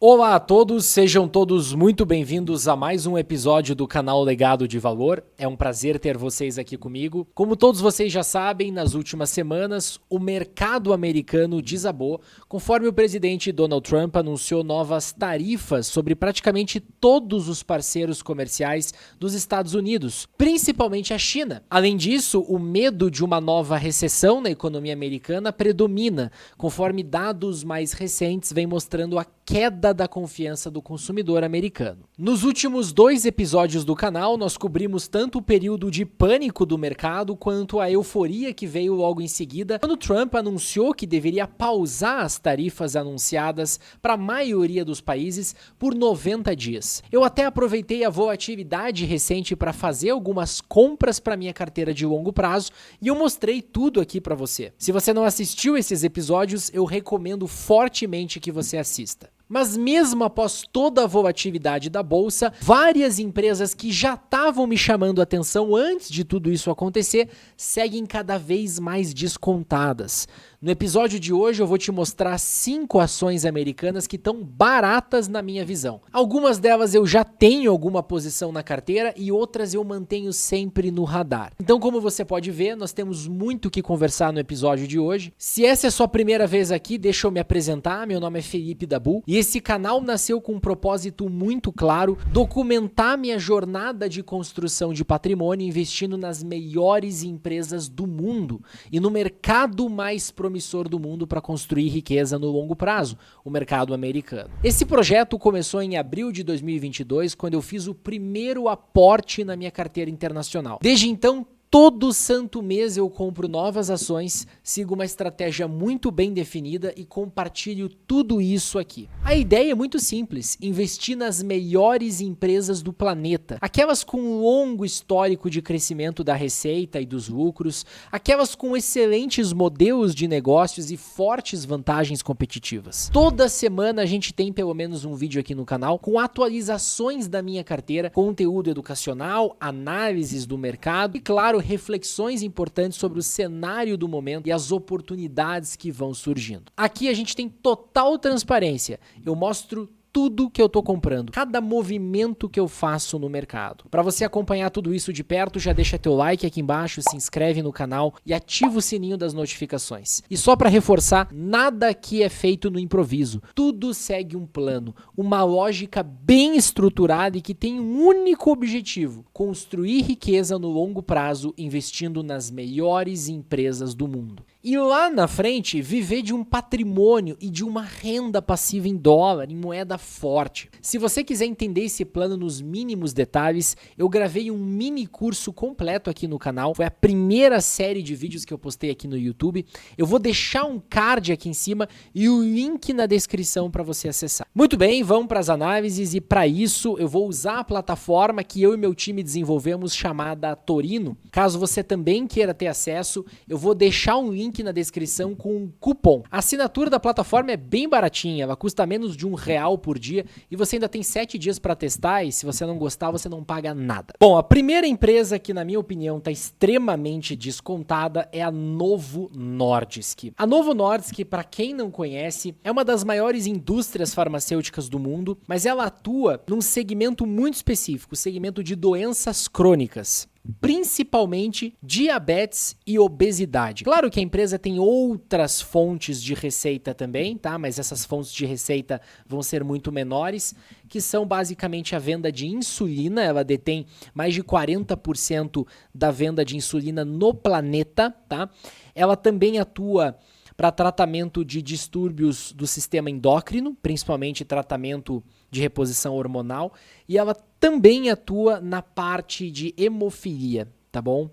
Olá a todos, sejam todos muito bem-vindos a mais um episódio do canal Legado de Valor. É um prazer ter vocês aqui comigo. Como todos vocês já sabem, nas últimas semanas, o mercado americano desabou, conforme o presidente Donald Trump anunciou novas tarifas sobre praticamente todos os parceiros comerciais dos Estados Unidos, principalmente a China. Além disso, o medo de uma nova recessão na economia americana predomina, conforme dados mais recentes vêm mostrando a queda da confiança do consumidor americano. Nos últimos 2 episódios do canal, nós cobrimos tanto o período de pânico do mercado quanto a euforia que veio logo em seguida, quando Trump anunciou que deveria pausar as tarifas anunciadas para a maioria dos países por 90 dias. Eu até aproveitei a volatilidade recente para fazer algumas compras para minha carteira de longo prazo e eu mostrei tudo aqui para você. Se você não assistiu esses episódios, eu recomendo fortemente que você assista. Mas mesmo após toda a volatilidade da bolsa, várias empresas que já estavam me chamando a atenção antes de tudo isso acontecer, seguem cada vez mais descontadas. No episódio de hoje eu vou te mostrar 5 ações americanas que estão baratas na minha visão. Algumas delas eu já tenho alguma posição na carteira e outras eu mantenho sempre no radar. Então, como você pode ver, nós temos muito o que conversar no episódio de hoje. Se essa é a sua primeira vez aqui, deixa eu me apresentar. Meu nome é Felipe Dabu e esse canal nasceu com um propósito muito claro: documentar minha jornada de construção de patrimônio investindo nas melhores empresas do mundo e no mercado mais promissor do mundo para construir riqueza no longo prazo, o mercado americano. Esse projeto começou em abril de 2022, quando eu fiz o primeiro aporte na minha carteira internacional. Desde então, todo santo mês eu compro novas ações, sigo uma estratégia muito bem definida e compartilho tudo isso aqui. A ideia é muito simples: investir nas melhores empresas do planeta, aquelas com um longo histórico de crescimento da receita e dos lucros, aquelas com excelentes modelos de negócios e fortes vantagens competitivas. Toda semana a gente tem pelo menos um vídeo aqui no canal com atualizações da minha carteira, conteúdo educacional, análises do mercado e, claro, reflexões importantes sobre o cenário do momento e as oportunidades que vão surgindo. Aqui a gente tem total transparência. Eu mostro tudo que eu tô comprando, cada movimento que eu faço no mercado. Para você acompanhar tudo isso de perto, já deixa teu like aqui embaixo, se inscreve no canal e ativa o sininho das notificações. E só para reforçar, nada aqui é feito no improviso. Tudo segue um plano, uma lógica bem estruturada e que tem um único objetivo: construir riqueza no longo prazo, investindo nas melhores empresas do mundo. E lá na frente, viver de um patrimônio e de uma renda passiva em dólar, em moeda forte. Se você quiser entender esse plano nos mínimos detalhes, eu gravei um mini curso completo aqui no canal. Foi a primeira série de vídeos que eu postei aqui no YouTube. Eu vou deixar um card aqui em cima e o link na descrição para você acessar. Muito bem, vamos para as análises e para isso eu vou usar a plataforma que eu e meu time desenvolvemos chamada Torino. Caso você também queira ter acesso, eu vou deixar um link na descrição com um cupom. A assinatura da plataforma é bem baratinha, ela custa menos de R$1 por dia e você ainda tem 7 dias para testar e se você não gostar, você não paga nada. Bom, a primeira empresa que na minha opinião está extremamente descontada é a Novo Nordisk. A Novo Nordisk, para quem não conhece, é uma das maiores indústrias farmacêuticas do mundo, mas ela atua num segmento muito específico, o segmento de doenças crônicas, principalmente diabetes e obesidade. Claro que a empresa tem outras fontes de receita também, tá? Mas essas fontes de receita vão ser muito menores, que são basicamente a venda de insulina. Ela detém mais de 40% da venda de insulina no planeta, tá? Ela também atua para tratamento de distúrbios do sistema endócrino, principalmente tratamento de reposição hormonal, e ela também atua na parte de hemofilia, tá bom?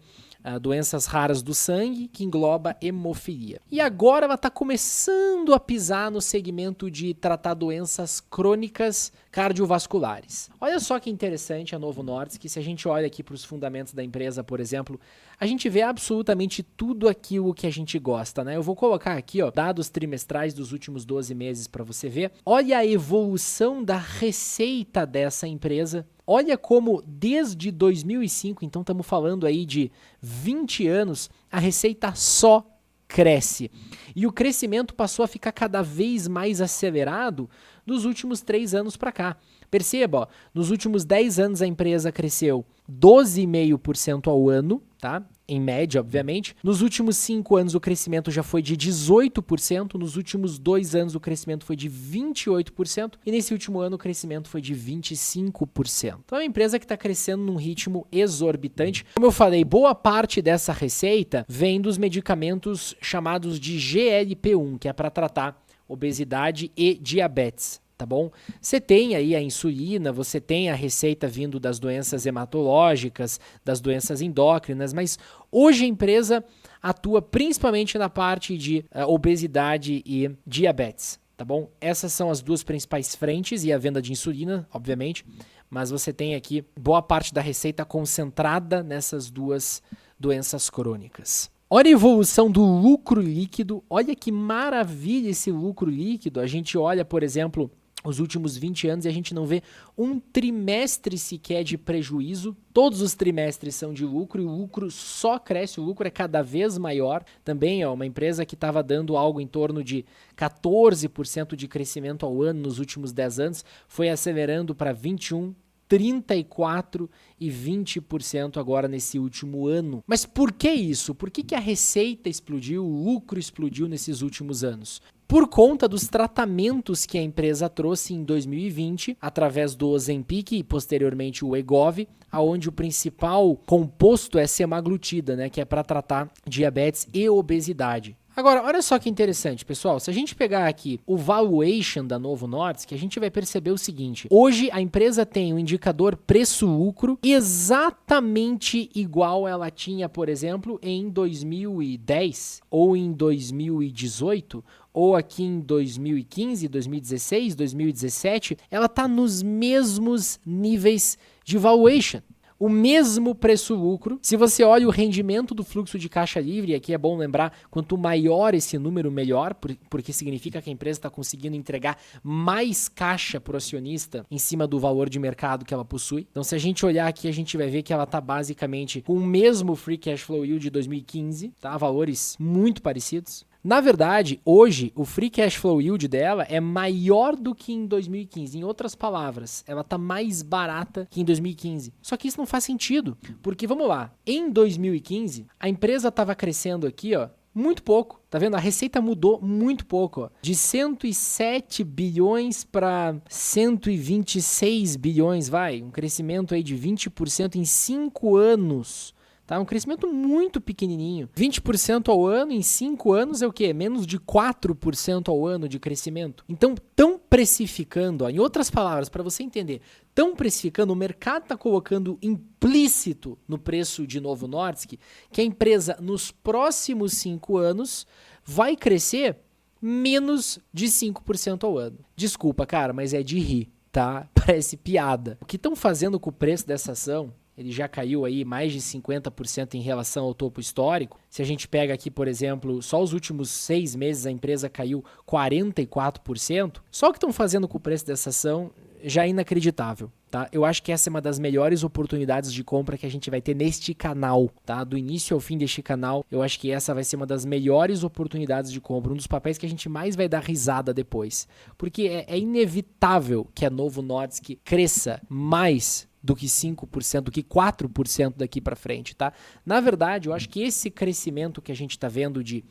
Doenças raras do sangue, que engloba hemofilia. E agora ela está começando a pisar no segmento de tratar doenças crônicas cardiovasculares. Olha só que interessante a Novo Nordisk, se a gente olha aqui para os fundamentos da empresa, por exemplo, a gente vê absolutamente tudo aquilo que a gente gosta, né? Eu vou colocar aqui, ó, dados trimestrais dos últimos 12 meses para você ver. Olha a evolução da receita dessa empresa. Olha como desde 2005, então estamos falando aí de 20 anos, a receita só cresce. E o crescimento passou a ficar cada vez mais acelerado dos últimos 3 anos para cá. Perceba, ó, nos últimos 10 anos a empresa cresceu 12,5% ao ano, tá? Em média, obviamente. Nos últimos 5 anos o crescimento já foi de 18%, nos últimos 2 anos o crescimento foi de 28% e nesse último ano o crescimento foi de 25%. Então é uma empresa que está crescendo num ritmo exorbitante. Como eu falei, boa parte dessa receita vem dos medicamentos chamados de GLP-1, que é para tratar obesidade e diabetes. Tá bom? Você tem aí a insulina, você tem a receita vindo das doenças hematológicas, das doenças endócrinas, mas hoje a empresa atua principalmente na parte de obesidade e diabetes, tá bom? Essas são as duas principais frentes e a venda de insulina, obviamente, mas você tem aqui boa parte da receita concentrada nessas duas doenças crônicas. Olha a evolução do lucro líquido, olha que maravilha esse lucro líquido. A gente olha, por exemplo, os últimos 20 anos e a gente não vê um trimestre sequer de prejuízo. Todos os trimestres são de lucro e o lucro só cresce, o lucro é cada vez maior. Também é uma empresa que estava dando algo em torno de 14% de crescimento ao ano nos últimos 10 anos, foi acelerando para 21%. 34% e 20% agora nesse último ano. Mas por que isso? Por que a receita explodiu, o lucro explodiu nesses últimos anos? Por conta dos tratamentos que a empresa trouxe em 2020, através do Ozempic e posteriormente o Wegovy, onde o principal composto é semaglutida, né, que é para tratar diabetes e obesidade. Agora, olha só que interessante, pessoal. Se a gente pegar aqui o valuation da Novo Nordisk, a gente vai perceber o seguinte. Hoje, a empresa tem um indicador preço-lucro exatamente igual ela tinha, por exemplo, em 2010 ou em 2018, ou aqui em 2015, 2016, 2017. Ela está nos mesmos níveis de valuation. O mesmo preço-lucro. Se você olha o rendimento do fluxo de caixa livre, e aqui é bom lembrar, quanto maior esse número, melhor, porque significa que a empresa está conseguindo entregar mais caixa para o acionista em cima do valor de mercado que ela possui. Então, se a gente olhar aqui, a gente vai ver que ela está basicamente com o mesmo Free Cash Flow Yield de 2015, tá? Valores muito parecidos. Na verdade, hoje, o Free Cash Flow Yield dela é maior do que em 2015. Em outras palavras, ela está mais barata que em 2015. Só que isso não faz sentido, porque, vamos lá, em 2015, a empresa estava crescendo aqui, ó, muito pouco. Tá vendo? A receita mudou muito pouco, ó. De 107 bilhões para 126 bilhões, vai. Um crescimento aí de 20% em 5 anos. Tá? Um crescimento muito pequenininho. 20% ao ano em 5 anos é o quê? Menos de 4% ao ano de crescimento. Então, estão precificando, ó, em outras palavras, para você entender, estão precificando, o mercado está colocando implícito no preço de Novo Nordisk que a empresa, nos próximos 5 anos, vai crescer menos de 5% ao ano. Desculpa, cara, mas é de rir, tá? Parece piada. O que estão fazendo com o preço dessa ação? Ele já caiu aí mais de 50% em relação ao topo histórico. Se a gente pega aqui, por exemplo, só os últimos 6 meses a empresa caiu 44%. Só o que estão fazendo com o preço dessa ação já é inacreditável, tá? Eu acho que essa é uma das melhores oportunidades de compra que a gente vai ter neste canal, tá? Do início ao fim deste canal, eu acho que essa vai ser uma das melhores oportunidades de compra, um dos papéis que a gente mais vai dar risada depois. Porque é inevitável que a Novo Nordisk cresça mais do que 5%, do que 4% daqui para frente, tá? Na verdade, eu acho que esse crescimento que a gente está vendo de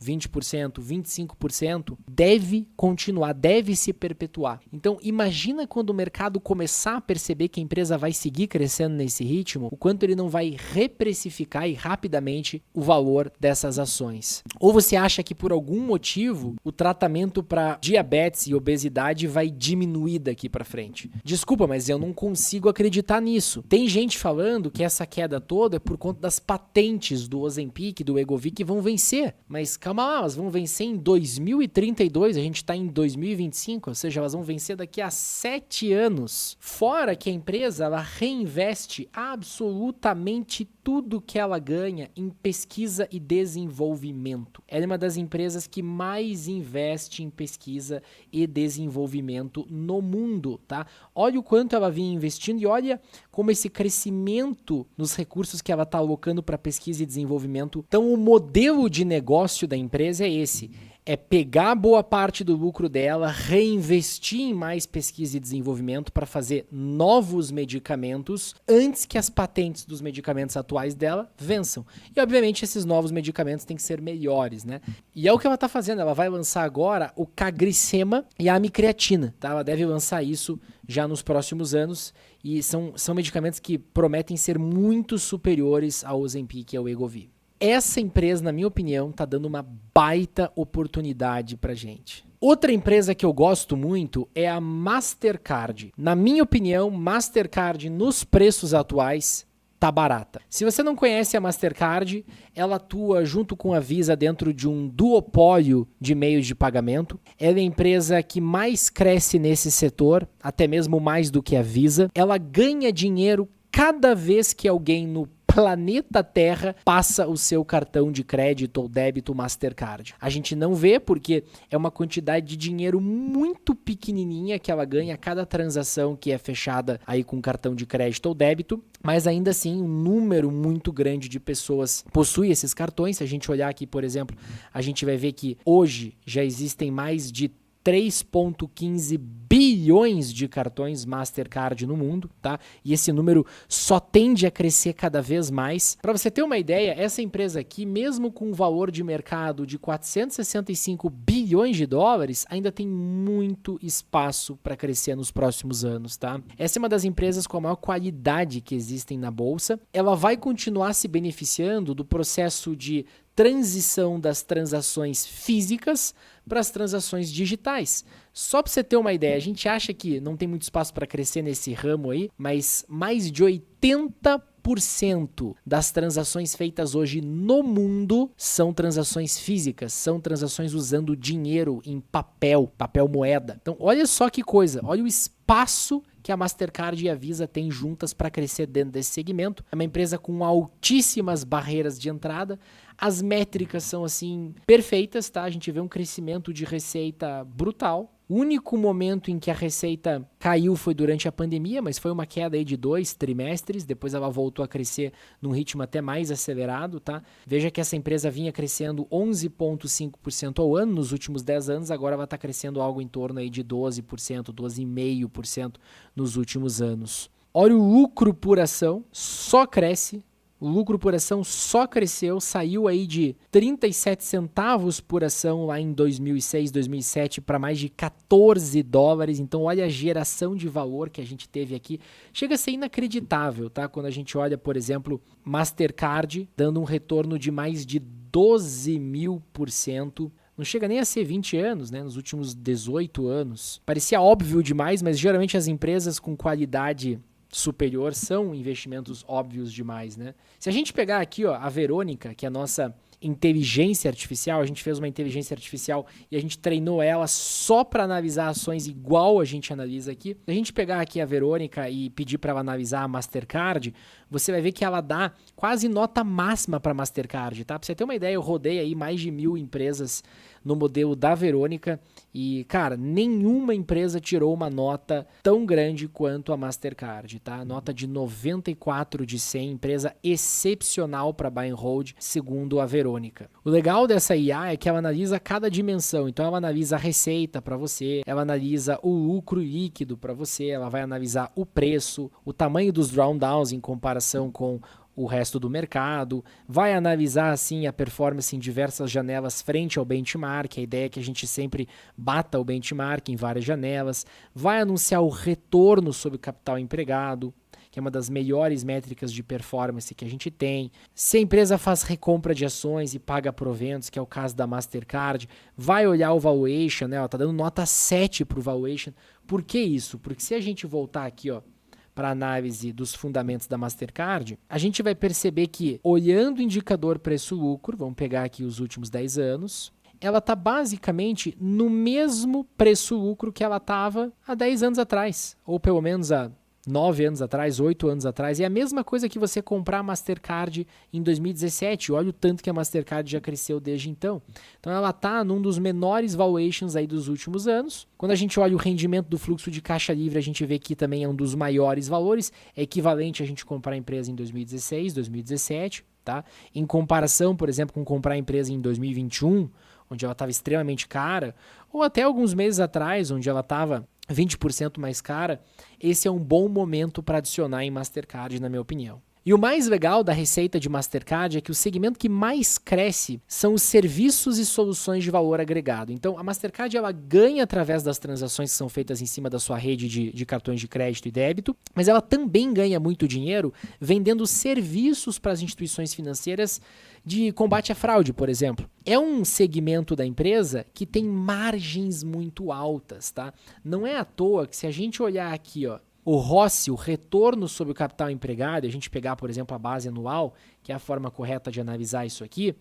20%, 25%, deve continuar, deve se perpetuar. Então, imagina quando o mercado começar a perceber que a empresa vai seguir crescendo nesse ritmo, o quanto ele não vai reprecificar e rapidamente o valor dessas ações. Ou você acha que por algum motivo o tratamento para diabetes e obesidade vai diminuir daqui para frente? Desculpa, mas eu não consigo acreditar nisso. Tem gente falando que essa queda toda é por conta das patentes do Ozempic, do Wegovy que vão vencer, mas calma lá, elas vão vencer em 2032, a gente está em 2025, ou seja, elas vão vencer daqui a 7 anos. Fora que a empresa ela reinveste absolutamente tudo que ela ganha em pesquisa e desenvolvimento. Ela é uma das empresas que mais investe em pesquisa e desenvolvimento no mundo, tá? Olha o quanto ela vinha investindo e olha como esse crescimento nos recursos que ela está alocando para pesquisa e desenvolvimento. Então, o modelo de negócio da empresa é esse. é pegar boa parte do lucro dela, reinvestir em mais pesquisa e desenvolvimento para fazer novos medicamentos antes que as patentes dos medicamentos atuais dela vençam. E, obviamente, esses novos medicamentos têm que ser melhores, né? E é o que ela está fazendo. Ela vai lançar agora o CagriSema e a amicreatina, tá? Ela deve lançar isso já nos próximos anos e são medicamentos que prometem ser muito superiores ao Ozempic e ao Wegovy. Essa empresa, na minha opinião, está dando uma baita oportunidade para gente. Outra empresa que eu gosto muito é a Mastercard. Na minha opinião, Mastercard nos preços atuais tá barata. Se você não conhece a Mastercard, ela atua junto com a Visa dentro de um duopólio de meios de pagamento. Ela é a empresa que mais cresce nesse setor, até mesmo mais do que a Visa. Ela ganha dinheiro cada vez que alguém no planeta Terra passa o seu cartão de crédito ou débito Mastercard. A gente não vê porque é uma quantidade de dinheiro muito pequenininha que ela ganha a cada transação que é fechada aí com cartão de crédito ou débito, mas ainda assim um número muito grande de pessoas possui esses cartões. Se a gente olhar aqui, por exemplo, a gente vai ver que hoje já existem mais de 3,15 bilhões de cartões Mastercard no mundo, tá? E esse número só tende a crescer cada vez mais. Para você ter uma ideia, essa empresa aqui, mesmo com um valor de mercado de 465 bilhões de dólares, ainda tem muito espaço para crescer nos próximos anos, tá? Essa é uma das empresas com a maior qualidade que existem na bolsa. Ela vai continuar se beneficiando do processo de transição das transações físicas para as transações digitais. Só para você ter uma ideia, a gente acha que não tem muito espaço para crescer nesse ramo aí, mas mais de 80% das transações feitas hoje no mundo são transações físicas, são transações usando dinheiro em papel moeda. Então, olha só que coisa, olha o espaço que a Mastercard e a Visa têm juntas para crescer dentro desse segmento. É uma empresa com altíssimas barreiras de entrada. As métricas são assim perfeitas, tá? A gente vê um crescimento de receita brutal. O único momento em que a receita caiu foi durante a pandemia, mas foi uma queda aí de 2 trimestres, depois ela voltou a crescer num ritmo até mais acelerado, tá? Veja que essa empresa vinha crescendo 11,5% ao ano nos últimos 10 anos, agora ela está crescendo algo em torno aí de 12%, 12,5% nos últimos anos. Olha o lucro por ação, só cresce. O lucro por ação só cresceu, saiu aí de 37 centavos por ação lá em 2006, 2007 para mais de 14 dólares. Então olha a geração de valor que a gente teve aqui. Chega a ser inacreditável, tá? Quando a gente olha, por exemplo, Mastercard dando um retorno de mais de 12.000%. Não chega nem a ser 20 anos, né? Nos últimos 18 anos. Parecia óbvio demais, mas geralmente as empresas com qualidade superior são investimentos óbvios demais, né? Se a gente pegar aqui, ó, a Verônica, que é a nossa inteligência artificial, a gente fez uma inteligência artificial e a gente treinou ela só para analisar ações igual a gente analisa aqui. Se a gente pegar aqui a Verônica e pedir para ela analisar a Mastercard, você vai ver que ela dá quase nota máxima para a Mastercard, tá? Para você ter uma ideia, eu rodei aí mais de 1.000 empresas no modelo da Verônica e, cara, nenhuma empresa tirou uma nota tão grande quanto a Mastercard, tá? Nota de 94 de 100, empresa excepcional para buy and hold, segundo a Verônica. O legal dessa IA é que ela analisa cada dimensão, então ela analisa a receita para você, ela analisa o lucro líquido para você, ela vai analisar o preço, o tamanho dos drawdowns em comparação com o resto do mercado, vai analisar assim a performance em diversas janelas frente ao benchmark, a ideia é que a gente sempre bata o benchmark em várias janelas, vai anunciar o retorno sobre o capital empregado, que é uma das melhores métricas de performance que a gente tem. Se a empresa faz recompra de ações e paga proventos, que é o caso da Mastercard, vai olhar o valuation, né? Ela está dando nota 7 para o valuation. Por que isso? Porque se a gente voltar aqui, ó, para análise dos fundamentos da Mastercard, a gente vai perceber que, olhando o indicador preço-lucro, vamos pegar aqui os últimos 10 anos, ela está basicamente no mesmo preço-lucro que ela estava há 10 anos atrás, ou pelo menos há 9 anos atrás, 8 anos atrás. É a mesma coisa que você comprar a Mastercard em 2017. Olha o tanto que a Mastercard já cresceu desde então. Então ela está num dos menores valuations aí dos últimos anos. Quando a gente olha o rendimento do fluxo de caixa livre, a gente vê que também é um dos maiores valores. É equivalente a gente comprar a empresa em 2016, 2017. Tá? Em comparação, por exemplo, com comprar a empresa em 2021 onde ela estava extremamente cara, ou até alguns meses atrás, onde ela estava 20% mais cara, esse é um bom momento para adicionar em Mastercard, na minha opinião. E o mais legal da receita de Mastercard é que o segmento que mais cresce são os serviços e soluções de valor agregado. Então, a Mastercard ela ganha através das transações que são feitas em cima da sua rede de cartões de crédito e débito, mas ela também ganha muito dinheiro vendendo serviços para as instituições financeiras de combate à fraude, por exemplo. É um segmento da empresa que tem margens muito altas, tá? Não é à toa que se a gente olhar aqui, ó, o ROCE, o retorno sobre o capital empregado, e a gente pegar, por exemplo, a base anual, que é a forma correta de analisar isso aqui,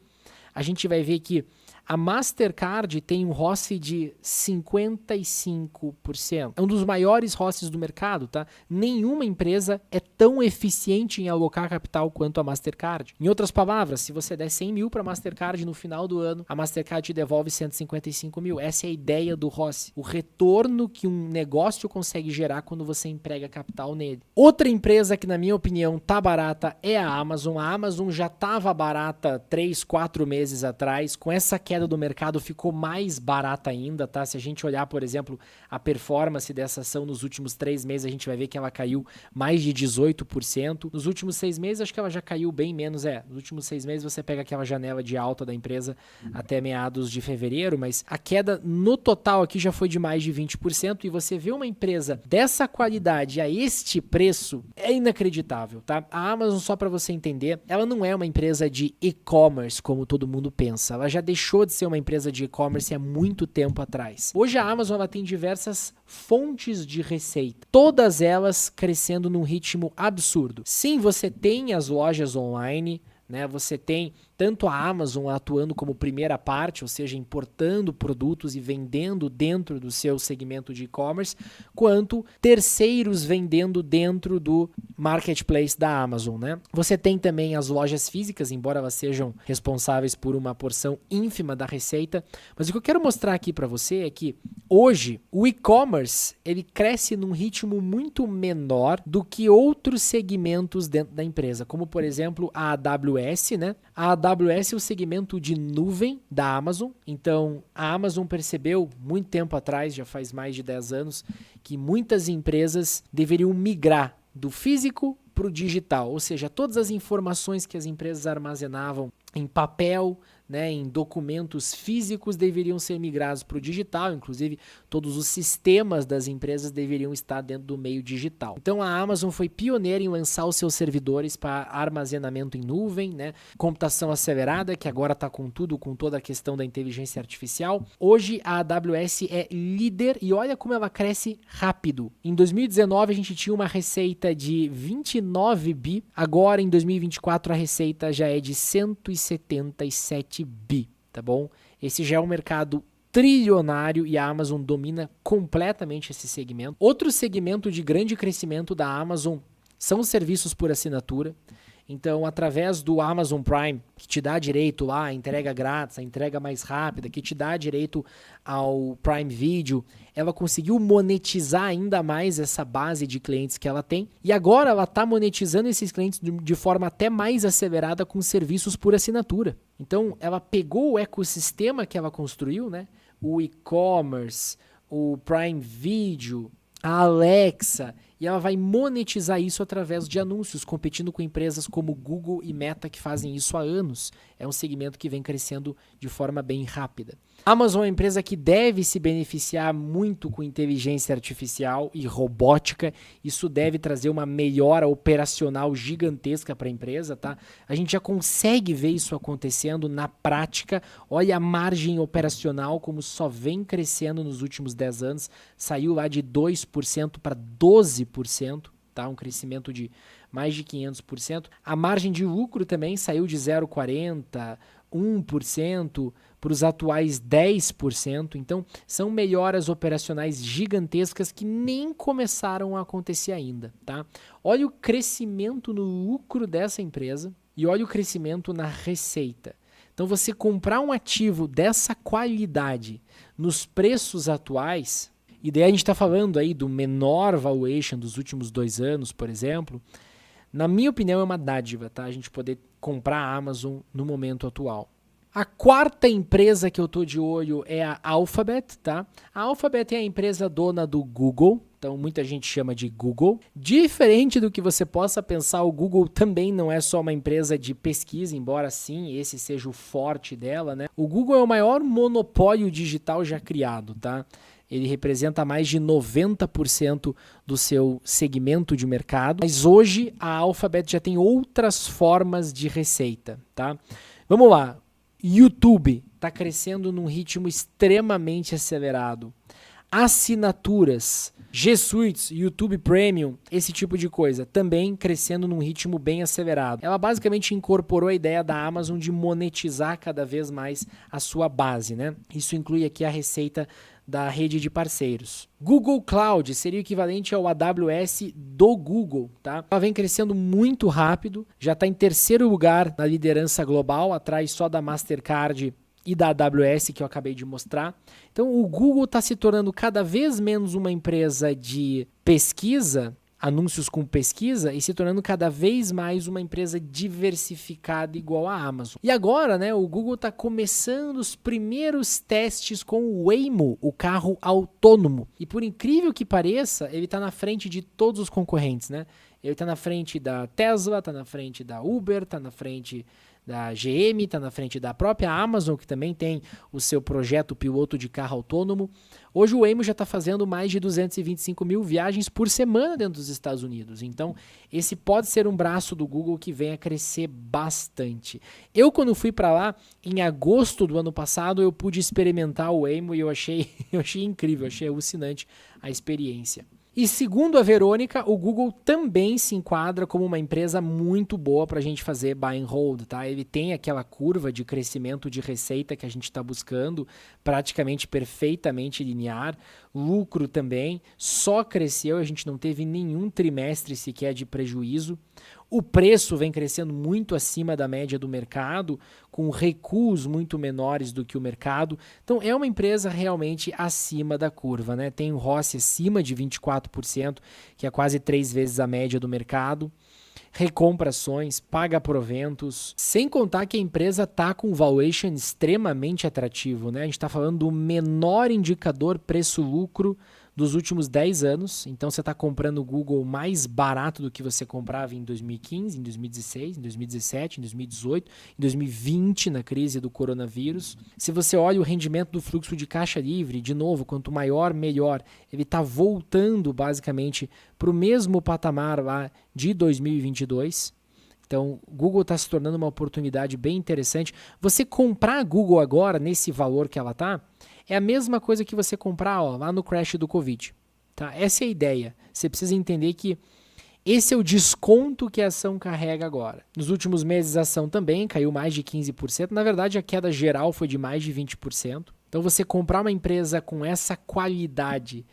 a gente vai ver que a Mastercard tem um ROCE de 55%. É um dos maiores ROCEs do mercado, tá? Nenhuma empresa é tão eficiente em alocar capital quanto a Mastercard. Em outras palavras, se você der 100 mil para a Mastercard no final do ano, a Mastercard te devolve 155 mil. Essa é a ideia do ROCE. O retorno que um negócio consegue gerar quando você emprega capital nele. Outra empresa que, na minha opinião, tá barata é a Amazon. A Amazon já estava barata 3, 4 meses atrás. Com essa queda do mercado ficou mais barata ainda, tá? Se a gente olhar, por exemplo, a performance dessa ação nos últimos 3 meses, a gente vai ver que ela caiu mais de 18%. Nos últimos 6 meses, acho que ela já caiu bem menos. Nos últimos 6 meses você pega aquela janela de alta da empresa até meados de fevereiro, mas a queda no total aqui já foi de mais de 20%, e você vê uma empresa dessa qualidade a este preço, é inacreditável, tá? A Amazon, só para você entender, ela não é uma empresa de e-commerce como todo mundo pensa. Ela já deixou de ser uma empresa de e-commerce há muito tempo atrás. Hoje a Amazon ela tem diversas fontes de receita, todas elas crescendo num ritmo absurdo. Sim, você tem as lojas online, né? Você tem tanto a Amazon atuando como primeira parte, ou seja, importando produtos e vendendo dentro do seu segmento de e-commerce, quanto terceiros vendendo dentro do marketplace da Amazon, né? Você tem também as lojas físicas, embora elas sejam responsáveis por uma porção ínfima da receita, mas o que eu quero mostrar aqui para você é que hoje o e-commerce ele cresce num ritmo muito menor do que outros segmentos dentro da empresa, como por exemplo a AWS, né? A AWS é o segmento de nuvem da Amazon. Então, a Amazon percebeu muito tempo atrás, já faz mais de 10 anos, que muitas empresas deveriam migrar do físico para o digital, ou seja, todas as informações que as empresas armazenavam em papel, né, em documentos físicos deveriam ser migrados para o digital, inclusive todos os sistemas das empresas deveriam estar dentro do meio digital. Então a Amazon foi pioneira em lançar os seus servidores para armazenamento em nuvem, né, computação acelerada, que agora está com tudo, com toda a questão da inteligência artificial. Hoje a AWS é líder e olha como ela cresce rápido. Em 2019 a gente tinha uma receita de 29 bi, agora em 2024 a receita já é de 177 bi, tá bom? Esse já é um mercado trilionário e a Amazon domina completamente esse segmento. Outro segmento de grande crescimento da Amazon são os serviços por assinatura. Então, através do Amazon Prime, que te dá direito lá à entrega grátis, a entrega mais rápida, que te dá direito ao Prime Video, ela conseguiu monetizar ainda mais essa base de clientes que ela tem. E agora ela está monetizando esses clientes de forma até mais acelerada com serviços por assinatura. Então, ela pegou o ecossistema que ela construiu, né? O e-commerce, o Prime Video, a Alexa, e ela vai monetizar isso através de anúncios, competindo com empresas como Google e Meta, que fazem isso há anos. É um segmento que vem crescendo de forma bem rápida. A Amazon é uma empresa que deve se beneficiar muito com inteligência artificial e robótica. Isso deve trazer uma melhora operacional gigantesca para a empresa, tá? A gente já consegue ver isso acontecendo na prática. Olha a margem operacional como só vem crescendo nos últimos 10 anos. Saiu lá de 2% para 12%. Tá, um crescimento de mais de 500%. A margem de lucro também saiu de 0,40%, 1% para os atuais 10%. Então, são melhoras operacionais gigantescas que nem começaram a acontecer ainda. Tá? Olha o crescimento no lucro dessa empresa e olha o crescimento na receita. Então, você comprar um ativo dessa qualidade nos preços atuais, e daí a gente está falando aí do menor valuation dos últimos 2 anos, por exemplo, na minha opinião é uma dádiva, tá? A gente poder comprar a Amazon no momento atual. A quarta empresa que eu tô de olho é a Alphabet, tá? A Alphabet é a empresa dona do Google, então muita gente chama de Google. Diferente do que você possa pensar, o Google também não é só uma empresa de pesquisa, embora sim, esse seja o forte dela, né? O Google é o maior monopólio digital já criado, tá? Ele representa mais de 90% do seu segmento de mercado, mas hoje a Alphabet já tem outras formas de receita, tá? Vamos lá. YouTube está crescendo num ritmo extremamente acelerado. Assinaturas, G Suites, YouTube Premium, esse tipo de coisa, também crescendo num ritmo bem acelerado. Ela basicamente incorporou a ideia da Amazon de monetizar cada vez mais a sua base, né? Isso inclui aqui a receita da rede de parceiros. Google Cloud seria o equivalente ao AWS do Google, tá? Ela vem crescendo muito rápido, já está em terceiro lugar na liderança global, atrás só da Mastercard e da AWS que eu acabei de mostrar. Então o Google está se tornando cada vez menos uma empresa de pesquisa, anúncios com pesquisa, e se tornando cada vez mais uma empresa diversificada igual a Amazon. E agora, né, o Google está começando os primeiros testes com o Waymo, o carro autônomo. E por incrível que pareça, ele está na frente de todos os concorrentes, né? Ele está na frente da Tesla, está na frente da Uber, está na frente da GM, está na frente da própria Amazon, que também tem o seu projeto piloto de carro autônomo. Hoje o Waymo já está fazendo mais de 225 mil viagens por semana dentro dos Estados Unidos. Então, esse pode ser um braço do Google que vem a crescer bastante. Eu, quando fui para lá, em agosto do ano passado, eu pude experimentar o Waymo e eu achei incrível, achei alucinante a experiência. E segundo a Verônica, o Google também se enquadra como uma empresa muito boa para a gente fazer buy and hold, tá? Ele tem aquela curva de crescimento de receita que a gente está buscando, praticamente perfeitamente linear. Lucro também, só cresceu, a gente não teve nenhum trimestre sequer de prejuízo. O preço vem crescendo muito acima da média do mercado, com recuos muito menores do que o mercado. Então, é uma empresa realmente acima da curva, né? Tem um ROCE acima de 24%, que é quase 3 vezes a média do mercado. Recompra ações, paga proventos, sem contar que a empresa está com um valuation extremamente atrativo, né? A gente está falando do menor indicador preço-lucro dos últimos 10 anos, então você está comprando o Google mais barato do que você comprava em 2015, em 2016, em 2017, em 2018, em 2020, na crise do coronavírus. Se você olha o rendimento do fluxo de caixa livre, de novo, quanto maior, melhor. Ele está voltando basicamente para o mesmo patamar lá de 2022. Então, o Google está se tornando uma oportunidade bem interessante. Você comprar a Google agora, nesse valor que ela está, é a mesma coisa que você comprar lá no crash do Covid. Tá? Essa é a ideia. Você precisa entender que esse é o desconto que a ação carrega agora. Nos últimos meses a ação também caiu mais de 15%. Na verdade, a queda geral foi de mais de 20%. Então, você comprar uma empresa com essa qualidade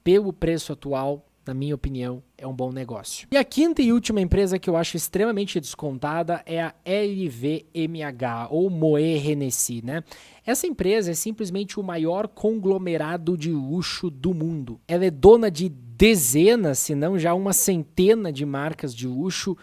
pelo preço atual, na minha opinião, é um bom negócio. E a quinta e última empresa que eu acho extremamente descontada é a LVMH, ou Moët Hennessy, né? Essa empresa é simplesmente o maior conglomerado de luxo do mundo. Ela é dona de dezenas, se não já uma centena de marcas de luxo.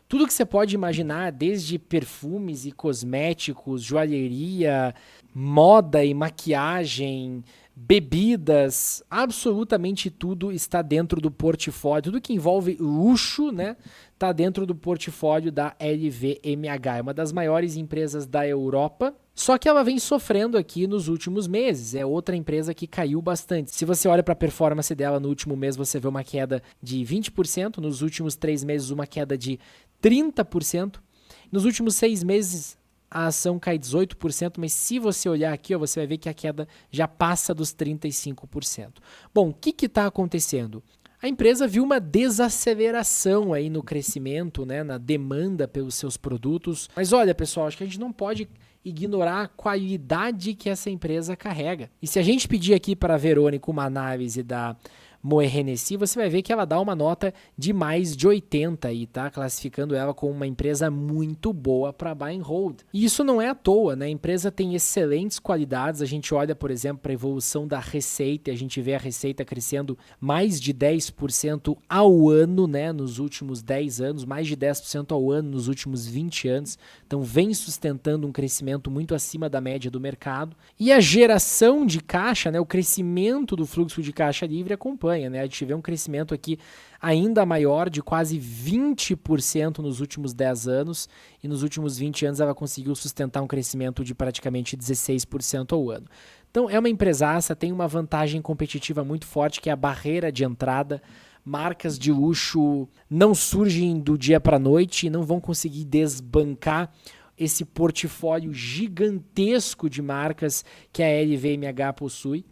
Tudo que você pode imaginar, desde perfumes e cosméticos, joalheria, moda e maquiagem, bebidas, absolutamente tudo está dentro do portfólio. Tudo que envolve luxo, né, está dentro do portfólio da LVMH. É uma das maiores empresas da Europa. Só que ela vem sofrendo aqui nos últimos meses. É outra empresa que caiu bastante. Se você olha para a performance dela no último mês, você vê uma queda de 20%. Nos últimos 3 meses, uma queda de 30%. Nos últimos 6 meses, a ação cai 18%, mas se você olhar aqui, ó, você vai ver que a queda já passa dos 35%. Bom, o que está acontecendo? A empresa viu uma desaceleração aí no crescimento, né, na demanda pelos seus produtos. Mas olha, pessoal, acho que a gente não pode ignorar a qualidade que essa empresa carrega. E se a gente pedir aqui para a Verônica uma análise da Moët Hennessy, você vai ver que ela dá uma nota de mais de 80 e tá classificando ela como uma empresa muito boa para buy and hold. E isso não é à toa, né? A empresa tem excelentes qualidades. A gente olha, por exemplo, para a evolução da receita, a gente vê a receita crescendo mais de 10% ao ano, né? Nos últimos 10 anos, mais de 10% ao ano nos últimos 20 anos. Então vem sustentando um crescimento muito acima da média do mercado. E a geração de caixa, né? O crescimento do fluxo de caixa livre acompanha, né? A gente vê um crescimento aqui ainda maior, de quase 20% nos últimos 10 anos, e nos últimos 20 anos ela conseguiu sustentar um crescimento de praticamente 16% ao ano. Então é uma empresaça, tem uma vantagem competitiva muito forte, que é a barreira de entrada. Marcas de luxo não surgem do dia para a noite e não vão conseguir desbancar esse portfólio gigantesco de marcas que a LVMH possui.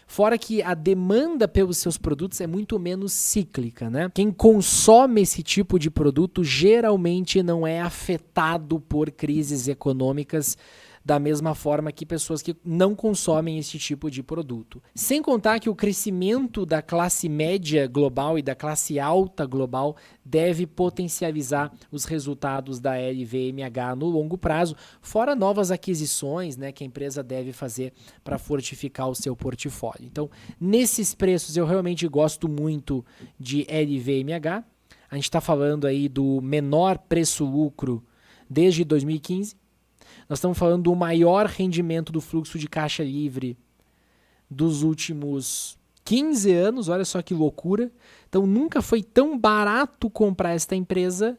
Fora que a demanda pelos seus produtos é muito menos cíclica, né? Quem consome esse tipo de produto geralmente não é afetado por crises econômicas da mesma forma que pessoas que não consomem esse tipo de produto. Sem contar que o crescimento da classe média global e da classe alta global deve potencializar os resultados da LVMH no longo prazo, fora novas aquisições, né, que a empresa deve fazer para fortificar o seu portfólio. Então, nesses preços eu realmente gosto muito de LVMH. A gente está falando aí do menor preço-lucro desde 2015. Nós estamos falando do maior rendimento do fluxo de caixa livre dos últimos 15 anos, olha só que loucura. Então nunca foi tão barato comprar esta empresa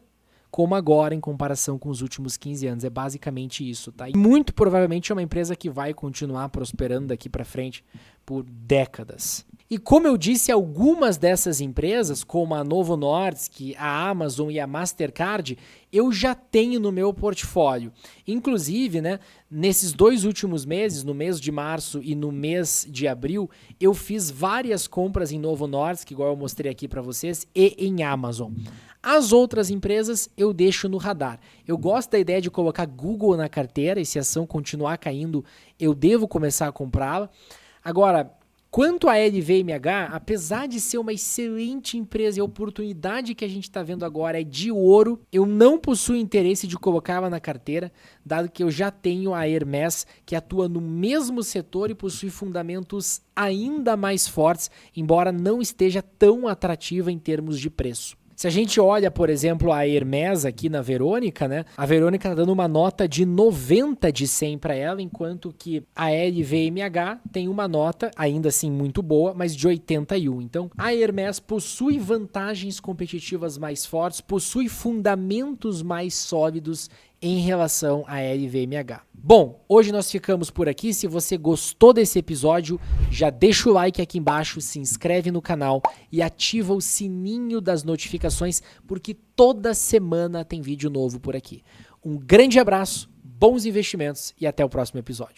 como agora em comparação com os últimos 15 anos. É basicamente isso, tá? E muito provavelmente é uma empresa que vai continuar prosperando daqui para frente por décadas. E como eu disse, algumas dessas empresas, como a Novo Nordisk, a Amazon e a Mastercard, eu já tenho no meu portfólio. Inclusive, né, nesses 2 últimos meses, no mês de março e no mês de abril, eu fiz várias compras em Novo Nordisk, igual eu mostrei aqui para vocês, e em Amazon. As outras empresas eu deixo no radar. Eu gosto da ideia de colocar Google na carteira, e se a ação continuar caindo, eu devo começar a comprá-la. Agora, quanto à LVMH, apesar de ser uma excelente empresa e a oportunidade que a gente está vendo agora é de ouro, eu não possuo interesse de colocá-la na carteira, dado que eu já tenho a Hermès, que atua no mesmo setor e possui fundamentos ainda mais fortes, embora não esteja tão atrativa em termos de preço. Se a gente olha, por exemplo, a Hermès aqui na Verônica, né? A Verônica está dando uma nota de 90 de 100 para ela, enquanto que a LVMH tem uma nota, ainda assim muito boa, mas de 81. Então, a Hermès possui vantagens competitivas mais fortes, possui fundamentos mais sólidos em relação à LVMH. Bom, hoje nós ficamos por aqui. Se você gostou desse episódio, já deixa o like aqui embaixo, se inscreve no canal e ativa o sininho das notificações, porque toda semana tem vídeo novo por aqui. Um grande abraço, bons investimentos e até o próximo episódio.